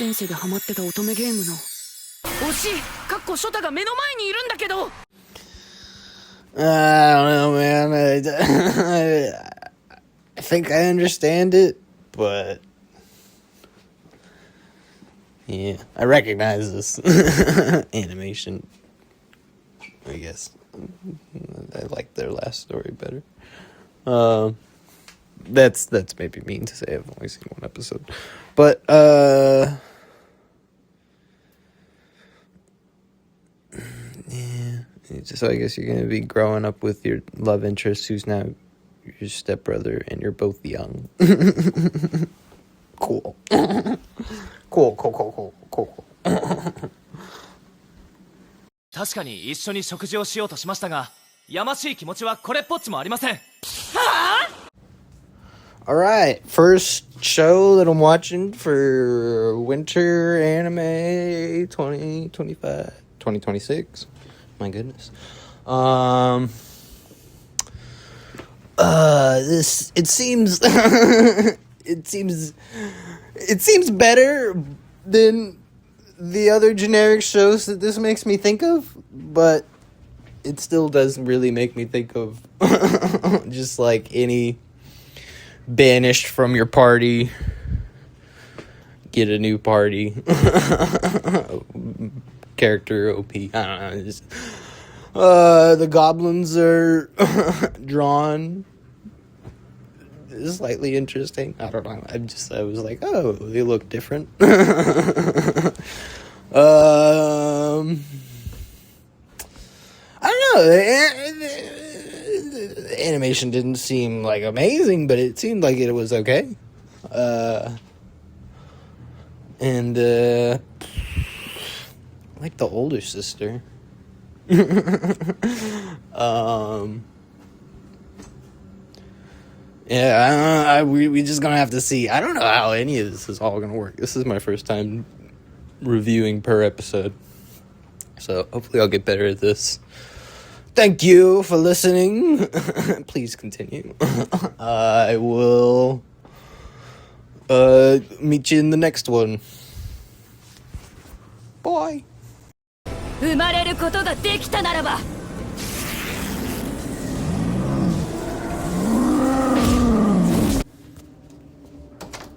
前世でハマってた乙女ゲームの推しかっこショタが目の前にいるんだけど。 I don't know, man. I think I understand it, but yeah, I recognize this animation. I guess I like their last story better. That's maybe mean to say. I've only seen one episode, but yeah. So I guess you're gonna be growing up with your love interest, who's now your stepbrother, and you're both young. Cool. Cool. 確かに一緒に食事をしようとしましたが、やましい気持ちはこれっぽっちもありません。 Alright, first show that I'm watching for winter anime 2025, 2026. My goodness. This, it seems, it seems better than the other generic shows that this makes me think of, but it still doesn't really make me think of just like any banished from your party, get a new party character OP. I don't know. Just, the goblins are drawn slightly interesting. I don't know. I was like, oh, they look different. I don't know. The animation didn't seem like amazing, but it seemed like it was okay. And like the older sister. Yeah, we just gonna have to see. I don't know how any of this is all gonna work. This is my first time reviewing per episode, so hopefully I'll get better at this. Thank you for listening. Please continue. I will meet you in the next one. Bye. 生まれることができたならば。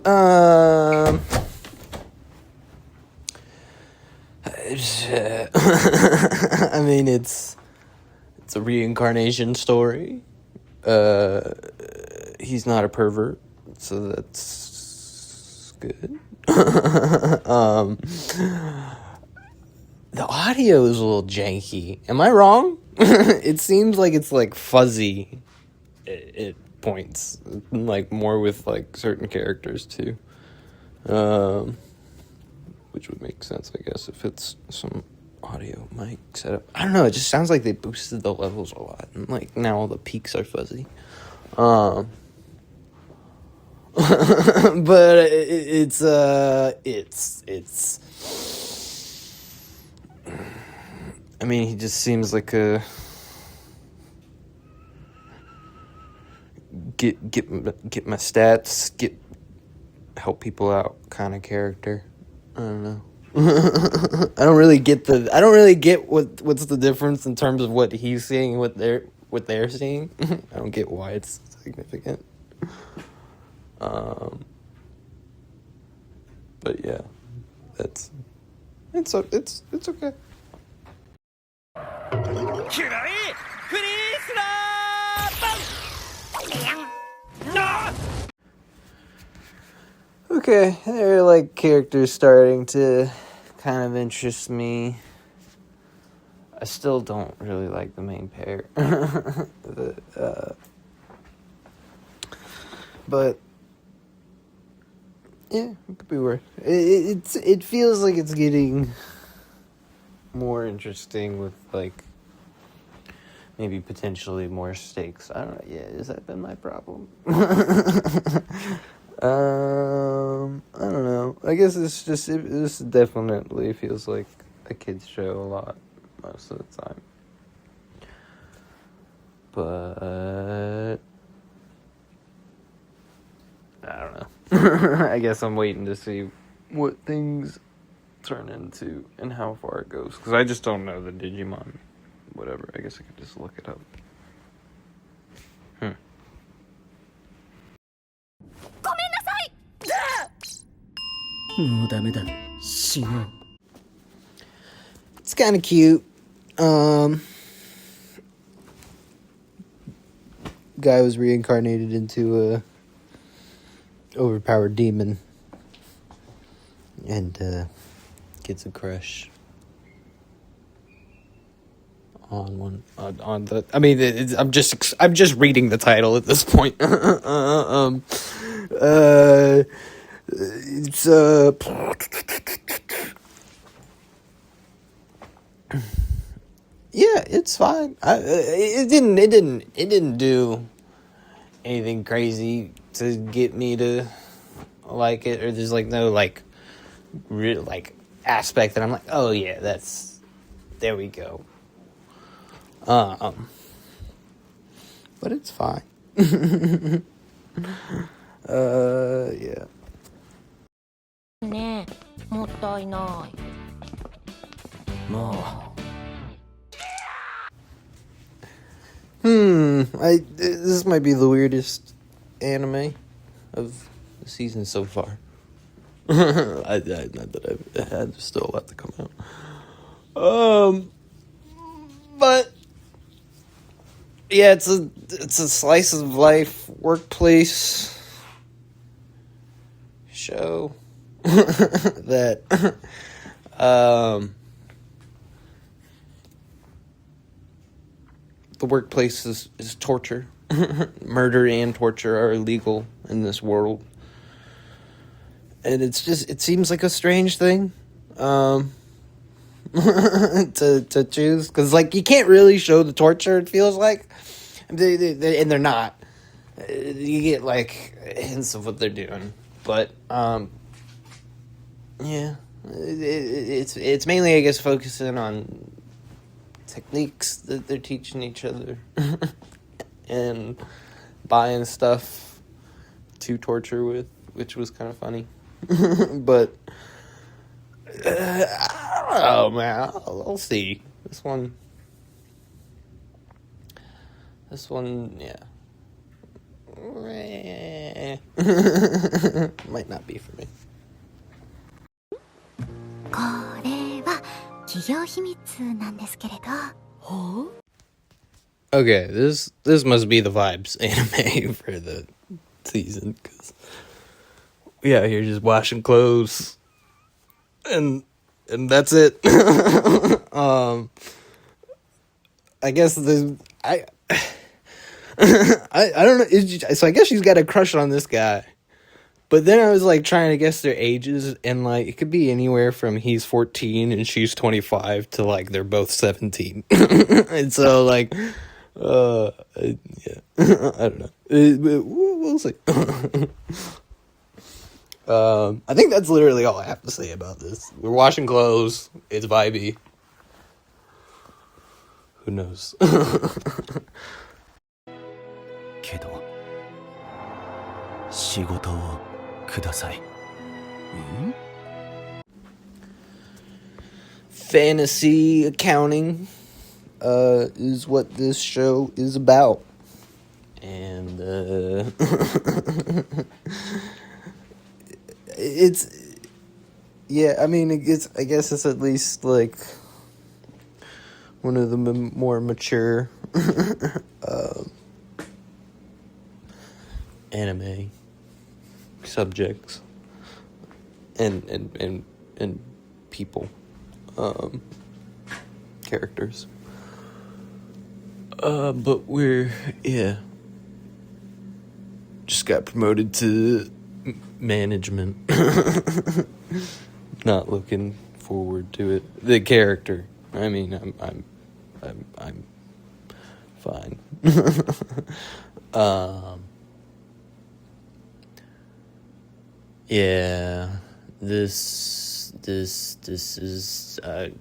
I mean, it's a reincarnation story. He's not a pervert, so that's good. The audio is a little janky. Am I wrong? It seems like it's like fuzzy at points, like more with like certain characters too. Which would make sense, I guess, if it's some audio mic setup. I don't know, it just sounds like they boosted the levels a lot, and like now all the peaks are fuzzy. But it's I mean, he just seems like a get my stats, help people out kind of character. I don't know. I don't really get what's the difference in terms of what he's seeing and what they're seeing. I don't get why it's significant. But yeah, it's okay. Okay, there are like characters starting to kind of interest me. I still don't really like the main pair. But yeah, it could be worse. It feels like it's getting more interesting with like maybe potentially more stakes. I don't know. Yeah, has that been my problem? I don't know. I guess it's just this definitely feels like a kids show a lot most of the time. But I don't know. I guess I'm waiting to see what things turn into and how far it goes. Because I just don't know the Digimon. Whatever. I guess I could just look it up. もうダメだ死のう It's kind of cute. Guy was reincarnated into a overpowered demon and gets a crush on one on the. I mean, I'm just reading the title at this point. It's yeah, it's fine. It didn't do anything crazy to get me to like it, or there's like no like real like aspect that I'm like, oh yeah, there we go. But it's fine. Yeah. ねえ、もったいない。もう This might be the weirdest anime of the season so far. Not that I've had still a lot to come out. But yeah, it's a slice of life workplace show that the workplace is torture. Murder and torture are illegal in this world. And it seems like a strange thing to choose. Because, like, you can't really show the torture, it feels like. And they're not. You get, like, hints of what they're doing. But, yeah. It's mainly, I guess, focusing on techniques that they're teaching each other and buying stuff to torture with, which was kind of funny. But I don't know, man. I'll see. This one, yeah. Might not be for me. これは企業秘密なんですけれど。 Okay, this must be the vibes anime for the season, because we out here just washing clothes, and that's it. I guess I don't know. So I guess she's got a crush on this guy. But then I was like trying to guess their ages, and like it could be anywhere from he's 14 and she's 25 to like they're both 17. And so like yeah. I don't know. We'll see. I think that's literally all I have to say about this. We're washing clothes. It's vibey. Who knows? けど仕事をください Fantasy accounting is what this show is about. And it's yeah, I mean I guess it's at least like one of the more mature anime subjects and people characters, but we're just got promoted to management. Not looking forward to it. The character, I mean, I'm fine. Yeah, this is I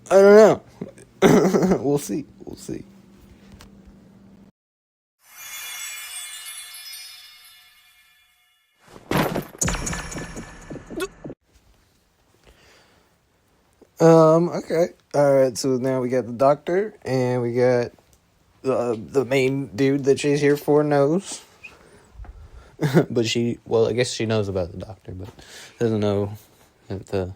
don't know. We'll see. Okay. All right. So now we got the doctor, and we got the main dude that she's here for knows. But I guess she knows about the doctor, but doesn't know if the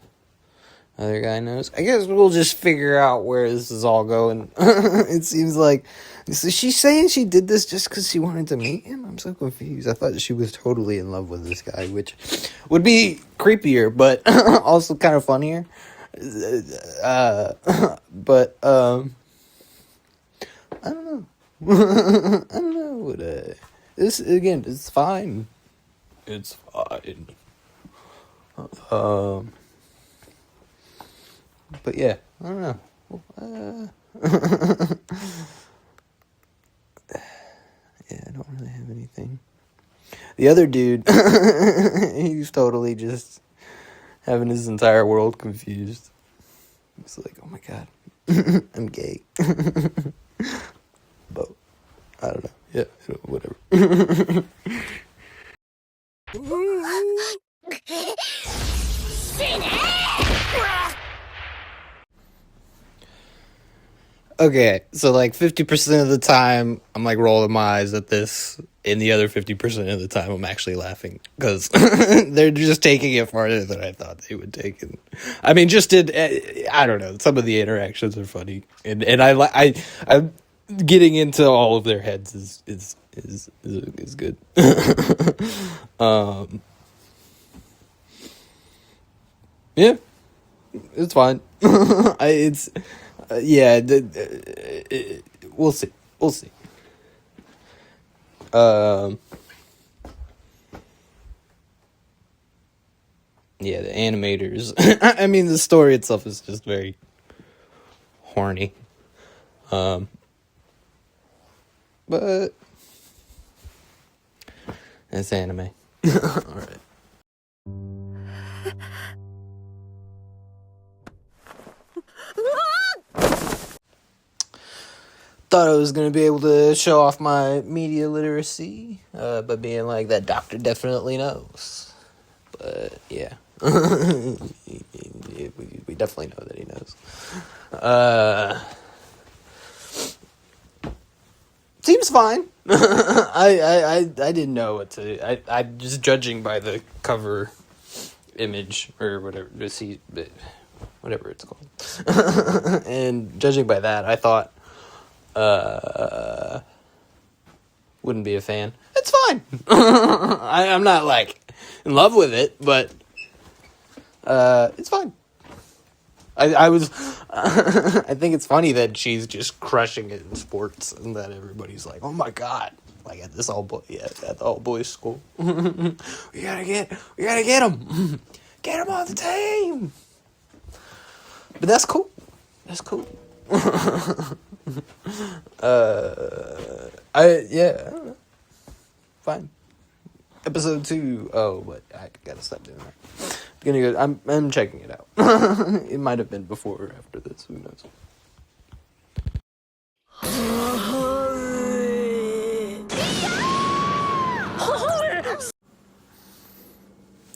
other guy knows. I guess we'll just figure out where this is all going. It seems like, so she's saying she did this just because she wanted to meet him? I'm so confused. I thought she was totally in love with this guy, which would be creepier, but also kind of funnier. But, I don't know. I don't know. This, again, it's fine. It's fine. But yeah, I don't know. Yeah, I don't really have anything. The other dude, he's totally just having his entire world confused. It's like, oh my god, I'm gay. But I don't know. Yeah, whatever. Okay, so like 50% of the time, I'm like rolling my eyes at this, and the other 50% of the time, I'm actually laughing because they're just taking it farther than I thought they would take it. I mean, I don't know. Some of the interactions are funny, and I'm getting into all of their heads is good. Yeah, it's fine. Yeah, we'll see. We'll see. Yeah, the animators. I mean, the story itself is just very horny. But it's anime. All right. Thought I was going to be able to show off my media literacy by being like, that doctor definitely knows. But yeah. We definitely know that he knows. Seems fine. I didn't know what to. I'm just judging by the cover image or whatever to see, whatever it's called. And judging by that, I thought wouldn't be a fan. It's fine. I'm not like in love with it, but it's fine. I was I think it's funny that she's just crushing it in sports and that everybody's like, oh my god, like at this at the all boys school. we gotta get him. Get him on the team. But that's cool. That's cool. I don't know. Fine. Episode 2. Oh, but I gotta stop doing that. I'm checking it out. It might have been before or after this. Who knows?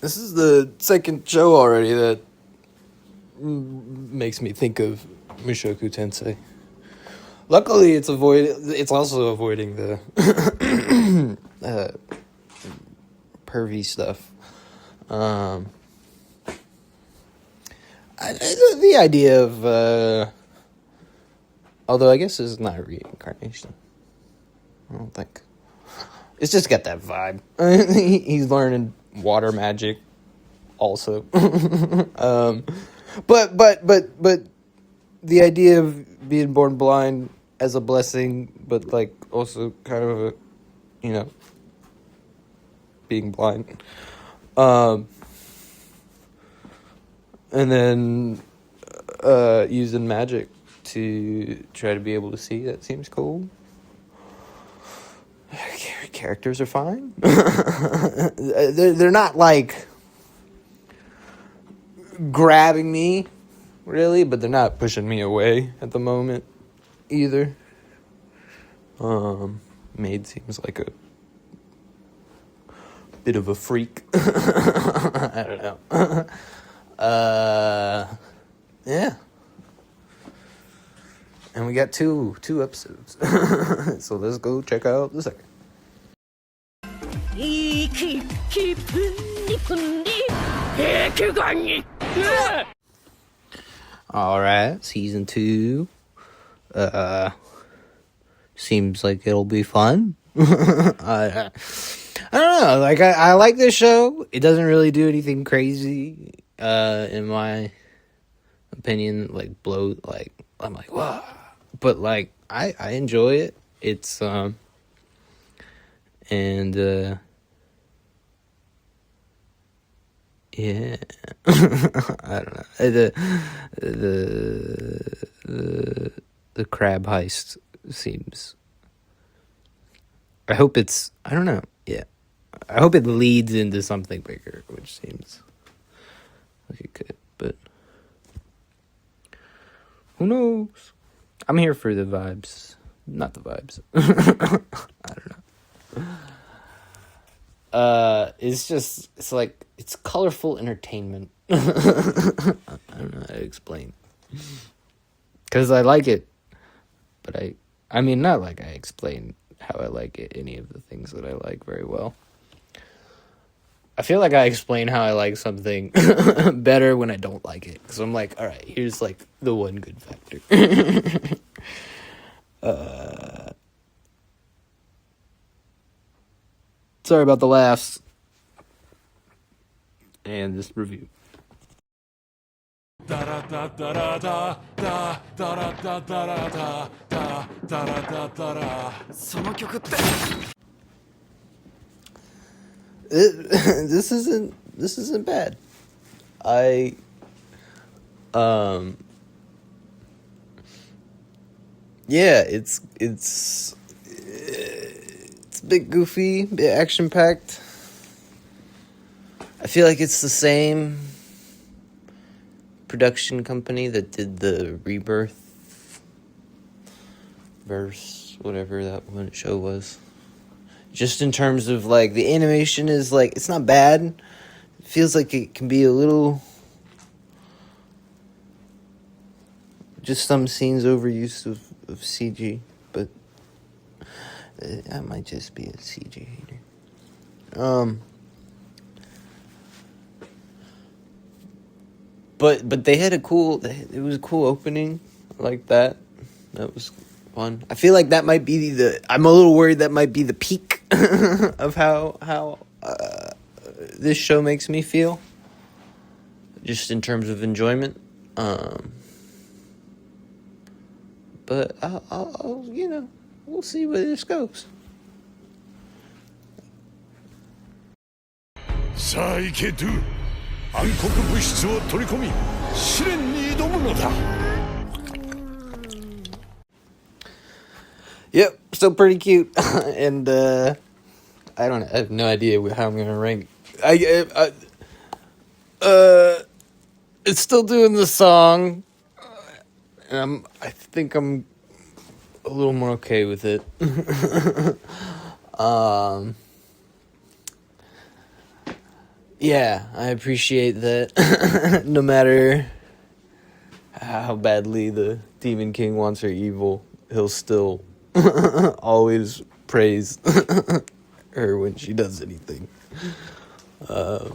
This is the second show already that makes me think of Mushoku Tensei. Luckily, it's also avoiding the pervy stuff. The idea of, although I guess it's not reincarnation. I don't think. It's just got that vibe. He's learning water magic, also. But the idea of being born blind as a blessing, but like also kind of a, being blind. And then using magic to try to be able to see, that seems cool. Characters are fine. They're not like grabbing me, really, but they're not pushing me away at the moment either. Maid seems like a bit of a freak. I don't know. Yeah. And we got two episodes. So let's go check out the second. いい気分に踏んで壁画に Alright, season 2. Seems like it'll be fun. I don't know, like I like this show. It doesn't really do anything crazy, in my opinion, like blow, like I'm like, wow. But like I enjoy it. It's and yeah. I don't know. The crab heist seems, I hope it's, I don't know. Yeah. I hope it leads into something bigger, which seems like it could, but who knows? I'm here for the vibes. Not the vibes. I don't know. It's like, it's colorful entertainment. I don't know how to explain. Because I like it. But I mean, not like I explain how I like it, any of the things that I like very well. I feel like I explain how I like something better when I don't like it. Because I'm like, alright, here's like the one good factor. Sorry about the laughs. And this review. ダラダダラダダダラダダラダダダラダダラその曲って This isn't bad. Yeah, it's a bit goofy, a bit action packed. I feel like it's the same production company that did the Rebirth verse, whatever that one show was. Just in terms of like the animation is like, it's not bad. It feels like it can be a little, just some scenes overuse of CG, but I might just be a CG hater. But they had it was a cool opening like that. That was fun. I feel like that might be I'm a little worried that might be the peak of how this show makes me feel. Just in terms of enjoyment. But I'll we'll see where this goes. さあ行けドゥ暗黒物質を取り込み試練に挑むのだ Yep, still pretty cute. And I have no idea how I'm gonna rank. It's still doing the song. And I think I'm a little more okay with it. Yeah, I appreciate that. No matter how badly the Demon King wants her evil, he'll still always praise her when she does anything. Yeah,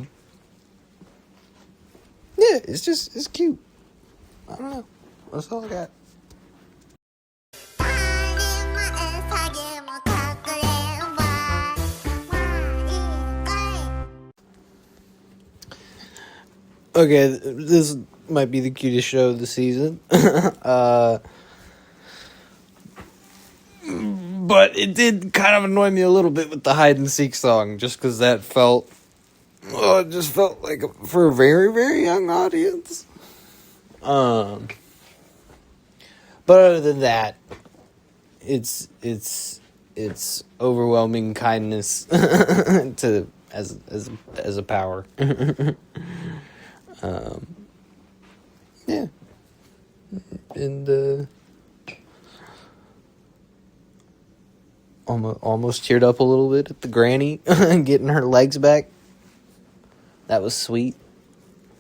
it's cute. I don't know. That's all I got. Okay, this might be the cutest show of the season. But it did kind of annoy me a little bit with the hide and seek song, just because that it just felt like for a very, very young audience. But other than that, it's overwhelming kindness to as a power. Yeah, and almost teared up a little bit at the granny getting her legs back. That was sweet.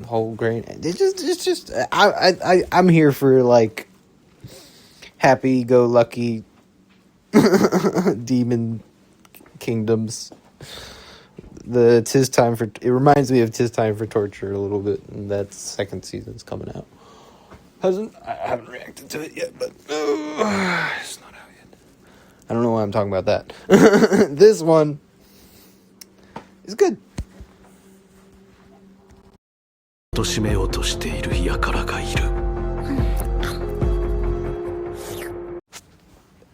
whole grain. It's just I'm here for like happy-go-lucky demon kingdoms. It reminds me of 'Tis Time for Torture a little bit, and that second season's coming out. I haven't reacted to it yet, but it's not out yet. I don't know why I'm talking about that. This one is good. 貶めようとしている輩がいる。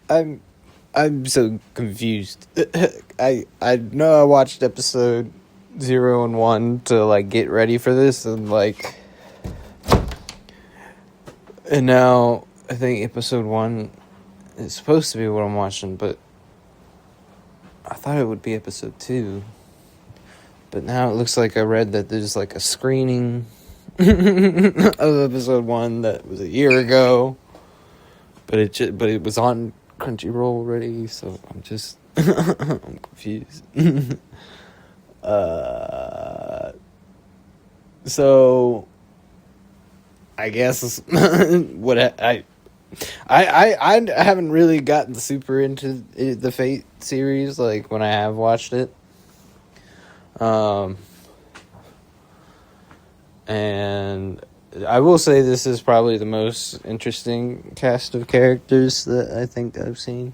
I'm so confused. I know I watched episode 0 and 1 to like get ready for this, and now I think episode 1 is supposed to be what I'm watching, but I thought it would be episode 2. But now it looks like I read that there's like a screening of episode 1 that was a year ago, but it was on Crunchyroll already, so I'm just I'm confused. So I guess what I haven't really gotten super into the Fate series like when I have watched it. And I will say this is probably the most interesting cast of characters that I think I've seen.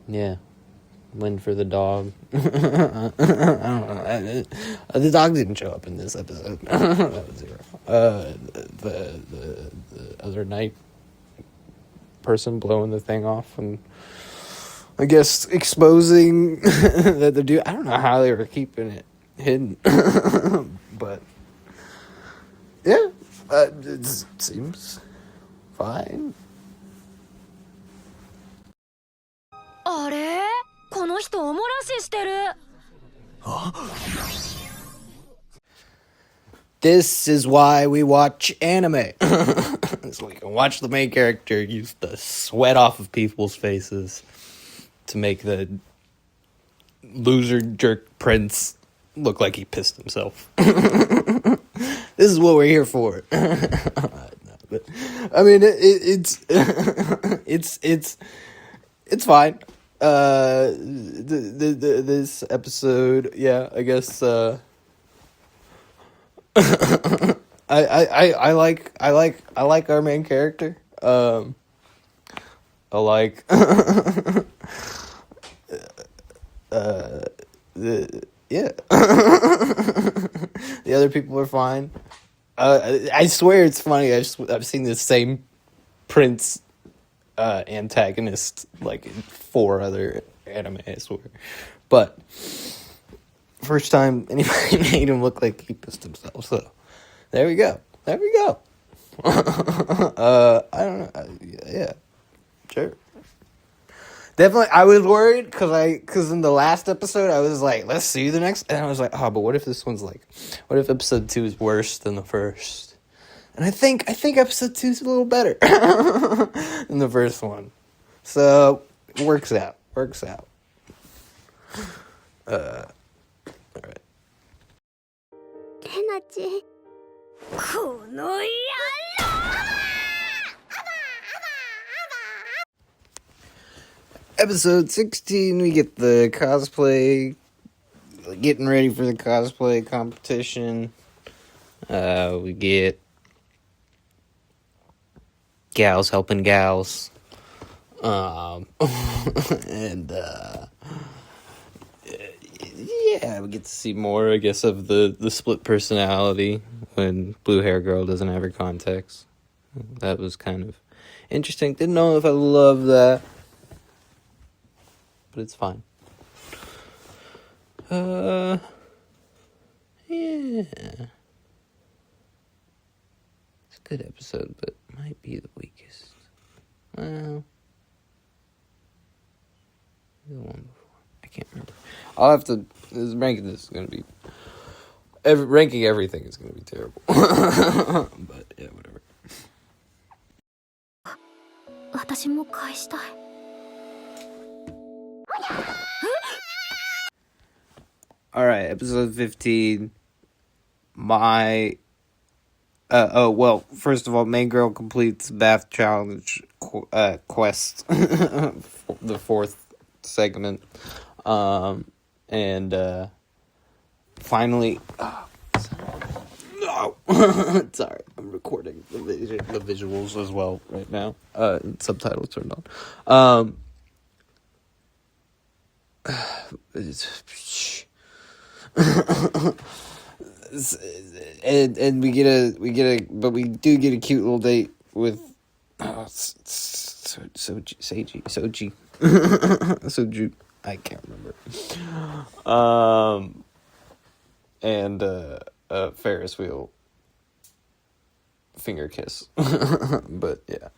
Yeah. Win for the dog. I don't know. The dog didn't show up in this episode. That was 0. The other night person blowing the thing off and I guess exposing that the dude. I don't know how they were keeping it hidden, but yeah, it seems fine. あれこの人おもらししてる。 This is why we watch anime. So we can watch the main character use the sweat off of people's faces to make the loser jerk prince look like he pissed himself. This is what we're here for. But, I mean, it's it's fine. This episode, yeah, I guess. I like our main character. I like yeah. The other people are fine. I swear it's funny. I've seen the same Prince antagonist like in 4 other anime, I swear. But first time anybody made him look like he pissed himself. So there we go. I don't know. Yeah, sure. Definitely, I was worried because in the last episode I was like, let's see the next, and I was like, oh, but what if this one's like, what if episode 2 is worse than the first? And I think episode 2 is a little better than the first one, so it works out. All right. レナチこの野郎 Episode 16, we get the cosplay, getting ready for the cosplay competition. We get gals helping gals. And, yeah, we get to see more, I guess, of the split personality when Blue Hair Girl doesn't have her contacts. That was kind of interesting. Didn't know if I love that. But it's fine. Yeah. It's a good episode, but might be the weakest. Well, the one before. I can't remember. I'll have to. Ranking this is going to be. Ranking everything is going to be terrible. But yeah, whatever. 私も返したい。Alright, episode 15. First of all, main girl completes bath challenge quest. The fourth segment. Finally... No! Sorry, I'm recording the visuals as well right now. Subtitles turned on. And we do get a cute little date with Soji. Soju. I can't remember. And Ferris wheel finger kiss. But yeah.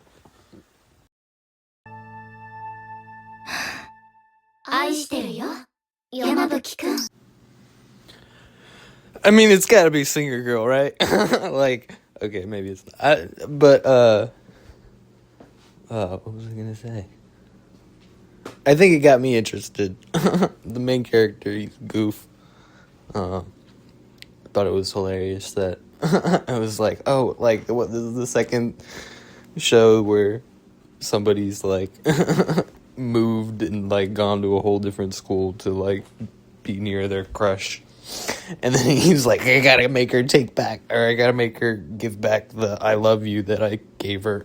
愛してるよ山吹くん I mean, it's gotta be Singer Girl, right? Like, okay, maybe it's not. What was I gonna say? I think it got me interested. The main character, he's goof. I thought it was hilarious that I was like, oh, like, what? This is the second show where somebody's like moved and like gone to a whole different school to like be near their crush. And then he's like, I gotta make her take back, or I gotta make her give back the I love you that I gave her.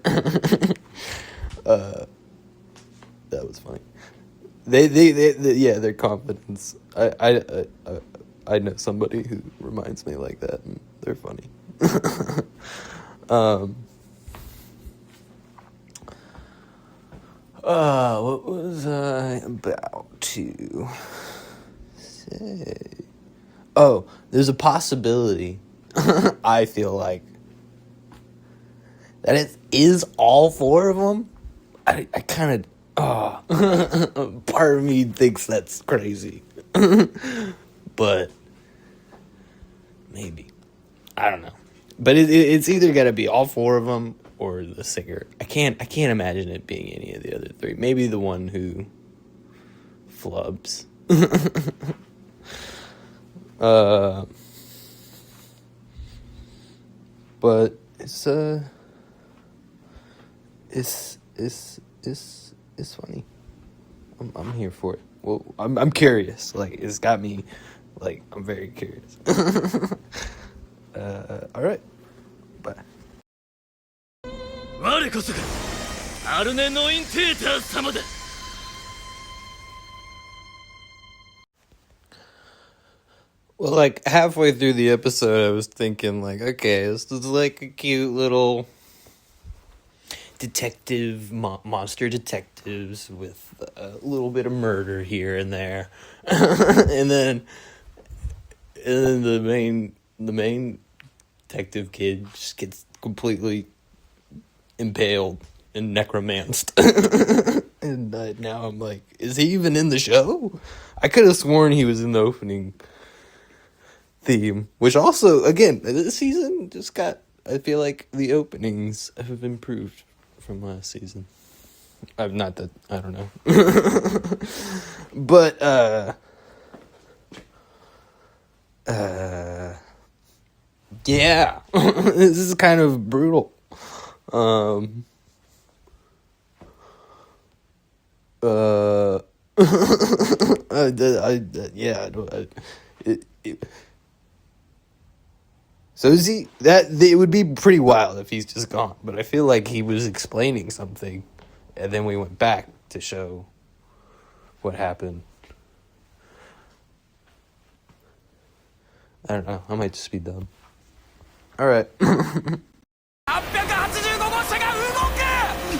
That was funny. They their confidence. I know somebody who reminds me like that, and they're funny. What was I about to say? Oh, there's a possibility, I feel like, that it is all four of them. I kind of, part of me thinks that's crazy. But, maybe. I don't know. But it's either got to be all four of them or the singer. I can't imagine it being any of the other three. Maybe the one who flubs. But it's funny. I'm here for it. Well, I'm curious. Like, it's got me, like, I'm very curious. All right. Bye. 我こそがアルネ・ノインテーター様だ。 Well, like, halfway through the episode, I was thinking, like, okay, this is like a cute little detective, monster detectives with a little bit of murder here and there. and then the main detective kid just gets completely impaled and necromanced. And now I'm like, is he even in the show? I could have sworn he was in the opening theme, which also, again, this season just got, I feel like the openings have improved from last season. Not that, I don't know. But, yeah, this is kind of brutal. So is he, it would be pretty wild if he's just gone, but I feel like he was explaining something, and then we went back to show what happened. I don't know, I might just be dumb. Alright. 885号車が動く。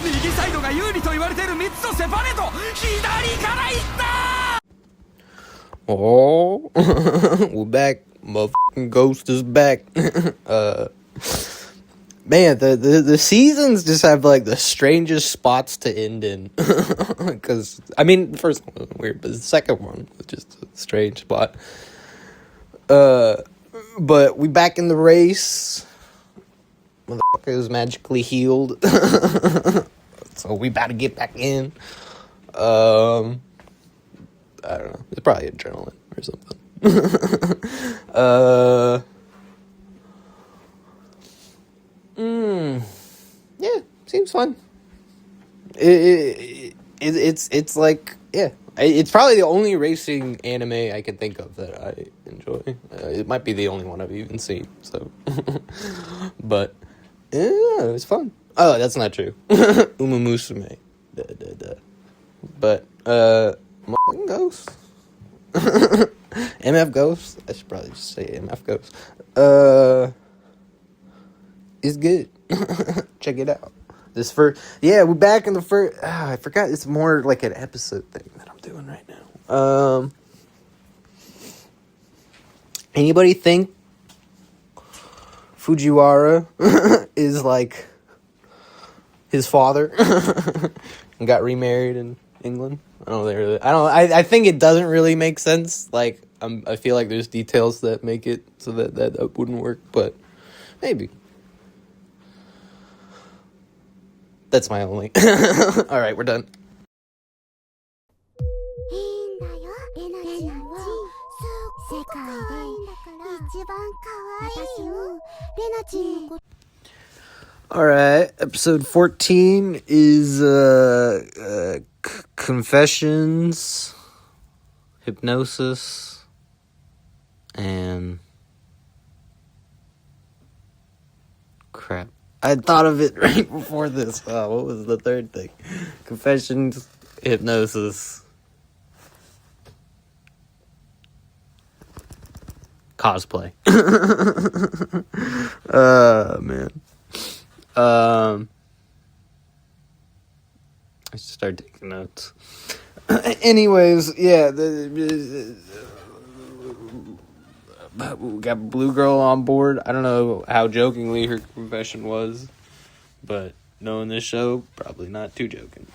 右サイドが有利と言われている3つのセパレート、左から行った。 Oh, we're back. Motherfucking Ghost is back. Man, the seasons just have like the strangest spots to end in. Because, I mean, the first one was weird, but the second one was just a strange spot. But we back in the race. Motherfucker is magically healed. So we about to get back in. I don't know. It's probably adrenaline or something. Yeah, seems fun. It's like, yeah, it's probably the only racing anime I can think of that I enjoy. It might be the only one I've even seen. So, but yeah, it's fun. Oh, that's not true. Uma Musume. But Ghost. MF Ghost. I should probably just say MF Ghost. It's good. Check it out. We're back in the first. I forgot. It's more like an episode thing that I'm doing right now. Anybody think Fujiwara is like his father and got remarried in England? I think it doesn't really make sense. Like, I feel like there's details that make it so that wouldn't work, but maybe. That's my only. All right, we're done. いいんだよレナちゃんは世界で一番可愛いよレナちんのこと All right, episode 14 is confessions, hypnosis, and crap. I thought of it right before this. What was the third thing? Confessions, hypnosis, cosplay. Man. I should start taking notes. Anyways, yeah, we got Blue Girl on board. I don't know how jokingly her confession was, but knowing this show, probably not too joking.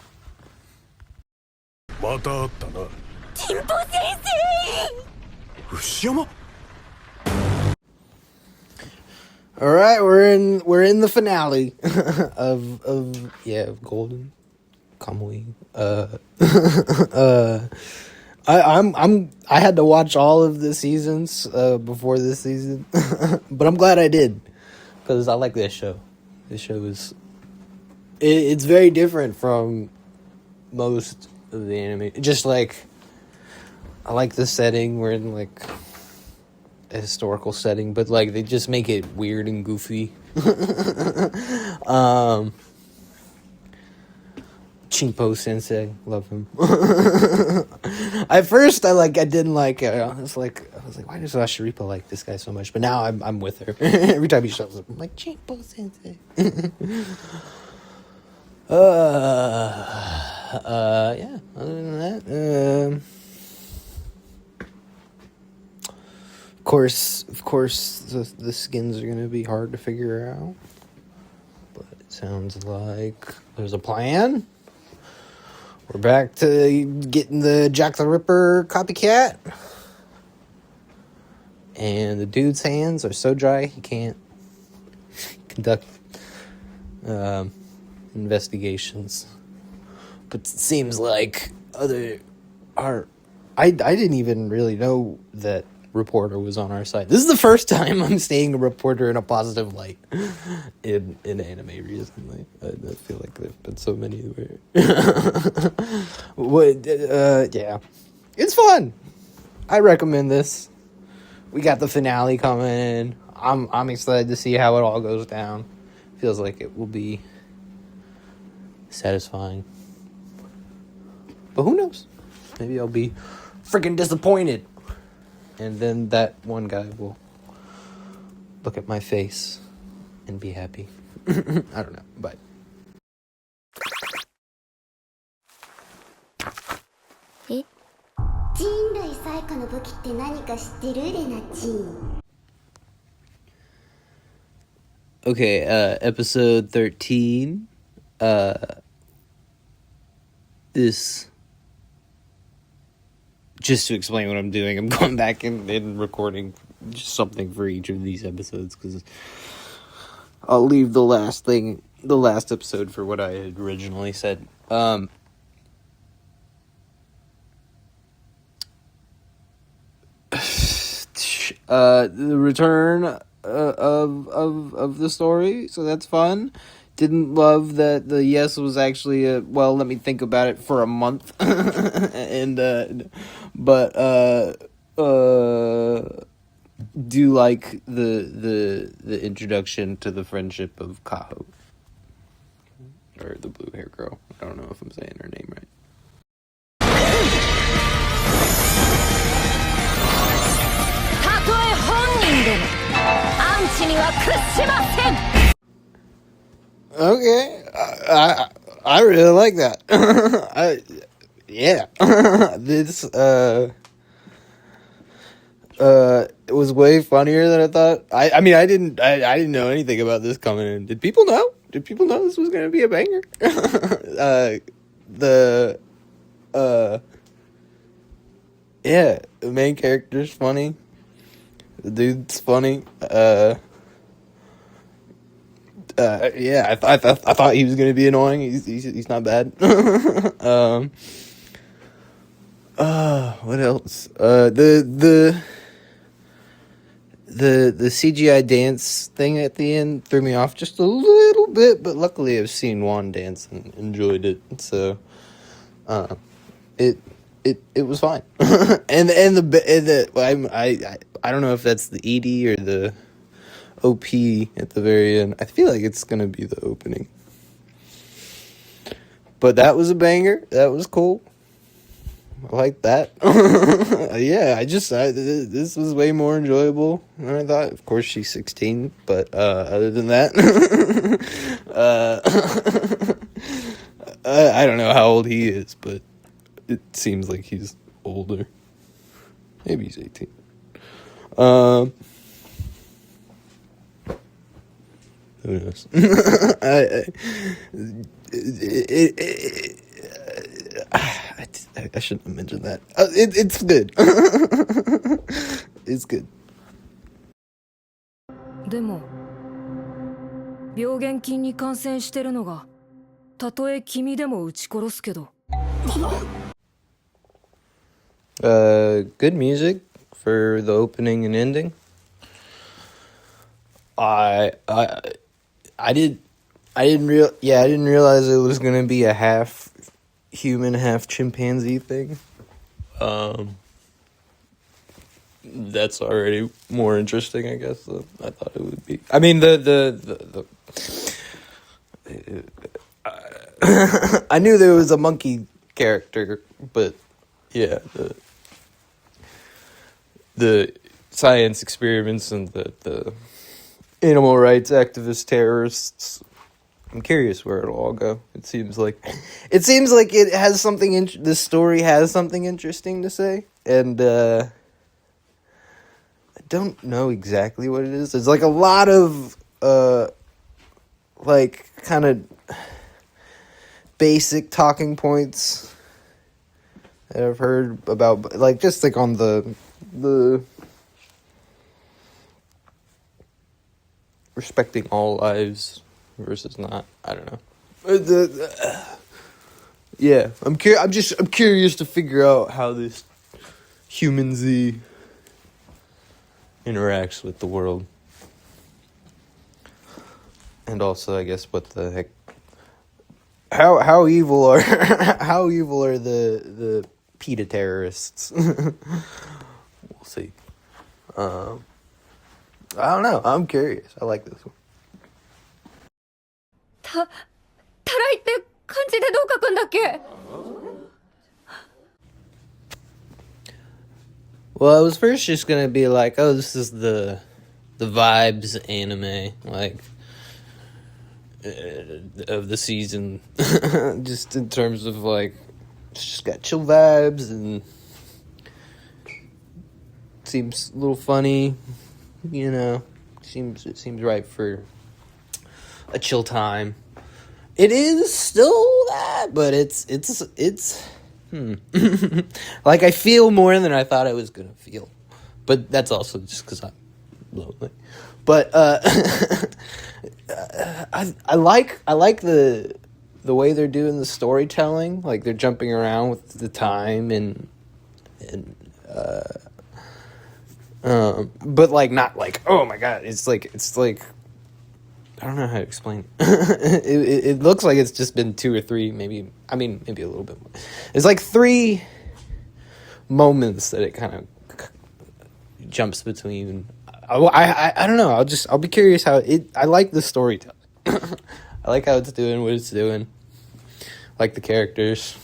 また会ったな。金峰先生牛山。 All right, we're in the finale of Golden Kamuy. I had to watch all of the seasons before this season, but I'm glad I did because I like this show. This show it's very different from most of the anime. Just like I like the setting. We're in like a historical setting, but like they just make it weird and goofy. Chinpo Sensei, love him. At first, I didn't like it. I was like, why does Ashiripa like this guy so much? But now I'm with her. Every time he shows up, I'm like, Chinpo Sensei. Yeah. Other than that, of course, the skins are gonna be hard to figure out. But it sounds like there's a plan. We're back to getting the Jack the Ripper copycat. And the dude's hands are so dry he can't conduct investigations. But it seems like I didn't even really know that reporter was on our side. This is the first time I'm seeing a reporter in a positive light in anime recently. I feel like there's been so many where yeah, it's fun. I recommend this. We got the finale coming in. I'm excited to see how it all goes down. Feels like it will be satisfying, but who knows? Maybe I'll be freaking disappointed. And then that one guy will look at my face and be happy. I don't know, but...え人類最古の武器って何か知ってるレナチン Okay, episode 13. This... Just to explain what I'm doing, I'm going back and recording just something for each of these episodes, because I'll leave the last episode for what I had originally said. the return of the story, so that's fun. Didn't love that the yes was actually a, well, let me think about it for a month. And but do like the introduction to the friendship of Kaho, or the blue hair girl. I don't know if I'm saying her name right. たとえ本人でもアンチには屈しません。 Okay, I really like that. Yeah, this it was way funnier than I thought. I mean, I didn't know anything about this coming in. Did people know? Did people know this was gonna be a banger? Yeah, the main character's funny. The dude's funny. Yeah, I thought he was gonna be annoying. He's not bad. What else? The CGI dance thing at the end threw me off just a little bit, but luckily I've seen Juan dance and enjoyed it, so it was fine. and I don't know if that's the ED or the OP at the very end. I feel like it's gonna be the opening, but that was a banger. That was cool. I like that. Yeah, this was way more enjoyable than I thought. Of course, she's 16, but other than that, I don't know how old he is, but it seems like he's older. Maybe he's 18. Who knows? I shouldn't have mentioned that. It's good. It's good. でも病原菌に感染してるのがたとえ君でも撃ち殺すけど。Good music for the opening and ending. I didn't realize it was gonna be a half human, half chimpanzee thing. That's already more interesting, I guess, than I thought it would be. I mean, I knew there was a monkey character, but yeah, the science experiments and the animal rights activist terrorists, I'm curious where it'll all go. It seems like it has something. This story has something interesting to say, and I don't know exactly what it is. There's like a lot of like kind of basic talking points that I've heard about, like just like on the respecting all lives versus not. I don't know. Yeah, I'm curious to figure out how this human Z interacts with the world, and also, I guess, what the heck, how evil are the PETA terrorists? We'll see. I don't know. I'm curious. I like this one. たらいって漢字でどう書くんだっけ？ Well, I was first just gonna be like, oh, this is the vibes anime, like of the season, just in terms of like, it's just got chill vibes and seems a little funny, you know. It seems right for a chill time. It is still that, but it's like I feel more than I thought I was gonna feel, but that's also just because I'm lonely. But I like the way they're doing the storytelling. Like they're jumping around with the time and But like not like, oh my god, it's like I don't know how to explain it. It looks like it's just been 2 or 3, maybe a little bit more. It's like 3 moments that it kind of jumps between. I don't know. I'll be curious how it. I like the storytelling. I like how it's doing what it's doing. I like the characters.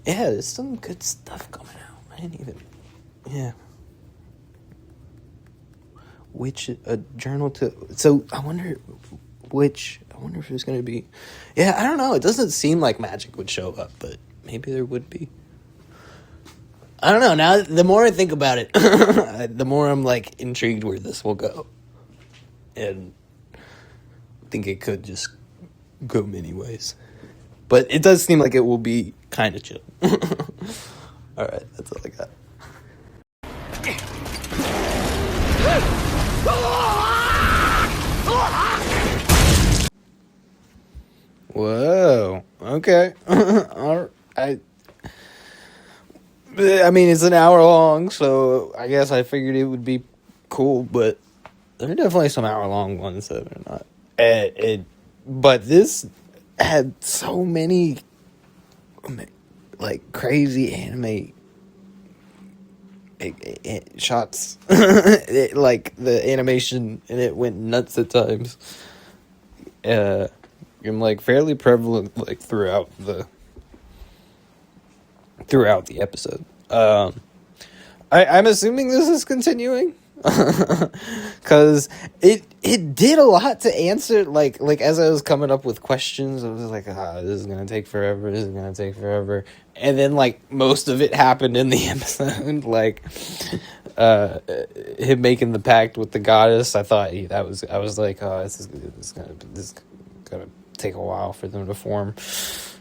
Yeah, there's some good stuff coming out. I didn't even. Yeah. Which a journal to. So I wonder if there's gonna be. Yeah, I don't know. It doesn't seem like magic would show up, but maybe there would be. I don't know. Now, the more I think about it, the more I'm like intrigued where this will go, and I think it could just go many ways. But it does seem like it will be kind of chill. All right, that's all I got. Whoa. Okay. All right. I mean, it's an hour long, so I guess I figured it would be cool, but there are definitely some hour-long ones that are not. But this had so many, like, crazy anime shots. Like, the animation in it went nuts at times. I'm, like, fairly prevalent, like, throughout the episode. I'm assuming this is continuing. Because it did a lot to answer, like as I was coming up with questions, I was like, this is gonna take forever, and then like most of it happened in the episode. Like him making the pact with the goddess, I was like, this is gonna take a while for them to form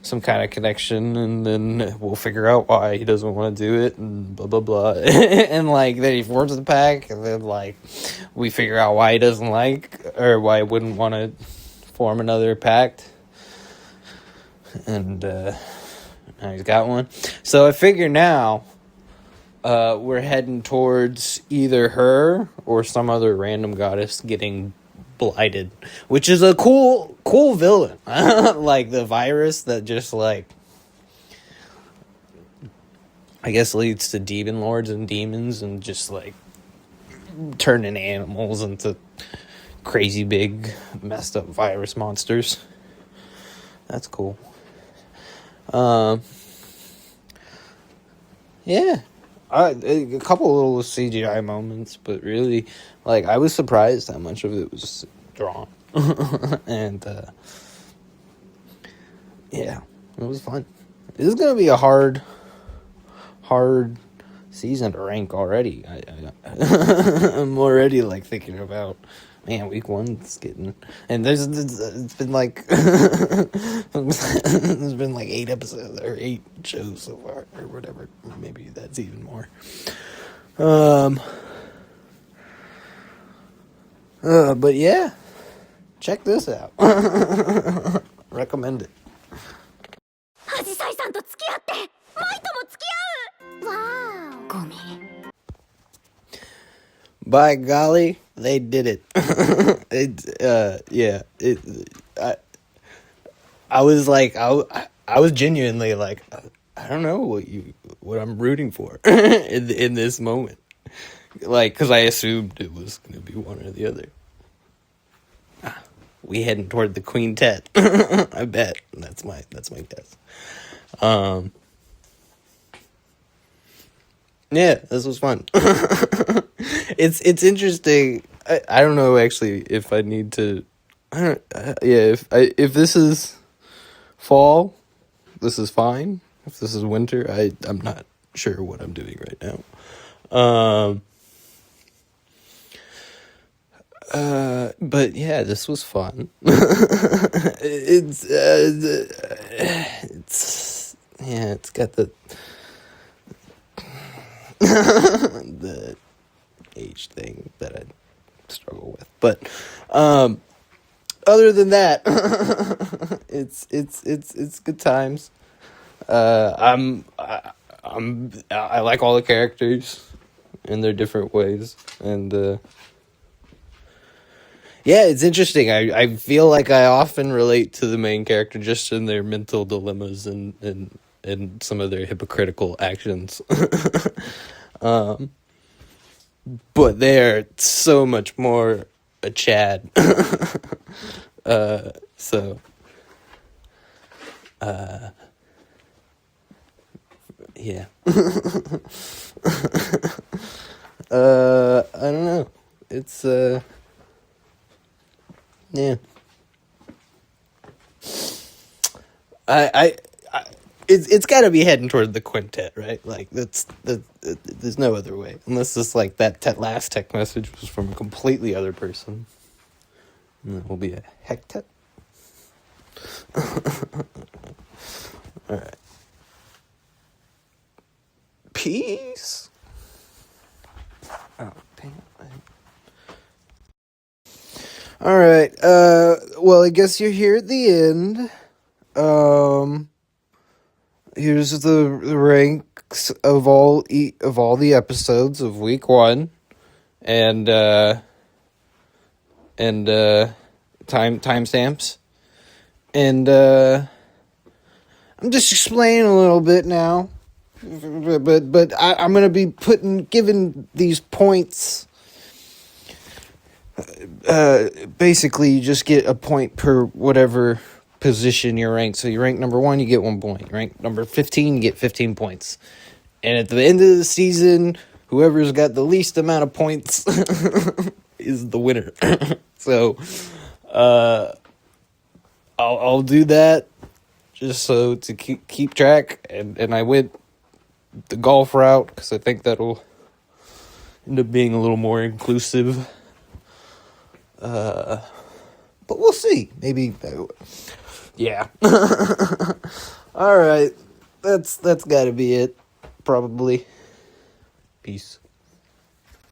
some kind of connection, and then we'll figure out why he doesn't want to do it, and blah blah blah. And like then he forms the pack, and then like we figure out why he doesn't like, or why he wouldn't want to form another pact, and now he's got one. So I figure now we're heading towards either her or some other random goddess getting blighted, which is a cool villain. Like the virus that just like I guess leads to demon lords and demons, and just like turning animals into crazy big messed up virus monsters. That's cool. Yeah, a couple little CGI moments, but really, like, I was surprised how much of it was drawn. And, yeah, it was fun. This is going to be a hard season to rank already. I'm already, like, thinking about, man, week 1's getting... And it's been, like... there's been, like, 8 episodes, or 8 shows so far, or whatever. Maybe that's even more. But yeah, check this out. Recommend it. アジサイさんと付き合ってマイとも付き合うわーゴミ By golly, they did it. I was like, I was genuinely like, I don't know what I'm rooting for in this moment. Like, because I assumed it was going to be one or the other. We heading toward the quintet. I bet. That's my guess. Yeah, this was fun. It's interesting. I don't know actually if I need to. If this is fall, this is fine. If this is winter, I'm not sure what I'm doing right now. But yeah, this was fun. It's got the the age thing that I struggle with, but other than that, it's good times. I like all the characters, in their different ways. And yeah, it's interesting. I feel like I often relate to the main character just in their mental dilemmas and some of their hypocritical actions. But they're so much more a Chad. Yeah. I don't know. It's yeah. It's got to be heading toward the quintet, right? Like there's no other way, unless it's like that last tech message was from a completely other person. And it will be a hectet. All right. Peace. Oh, damn. All right. Well, I guess you're here at the end. Here's the ranks of all the episodes of week 1, and timestamps, and I'm just explaining a little bit now, but I'm gonna be giving these points. Basically, you just get a point per whatever position you're ranked. So you rank number 1, you get 1 point. You rank number 15, you get 15 points. And at the end of the season, whoever's got the least amount of points is the winner. So I'll do that just so to keep track. And I went the golf route because I think that'll end up being a little more inclusive. But we'll see. Maybe. Yeah. All right. That's got to be it. Probably. Peace.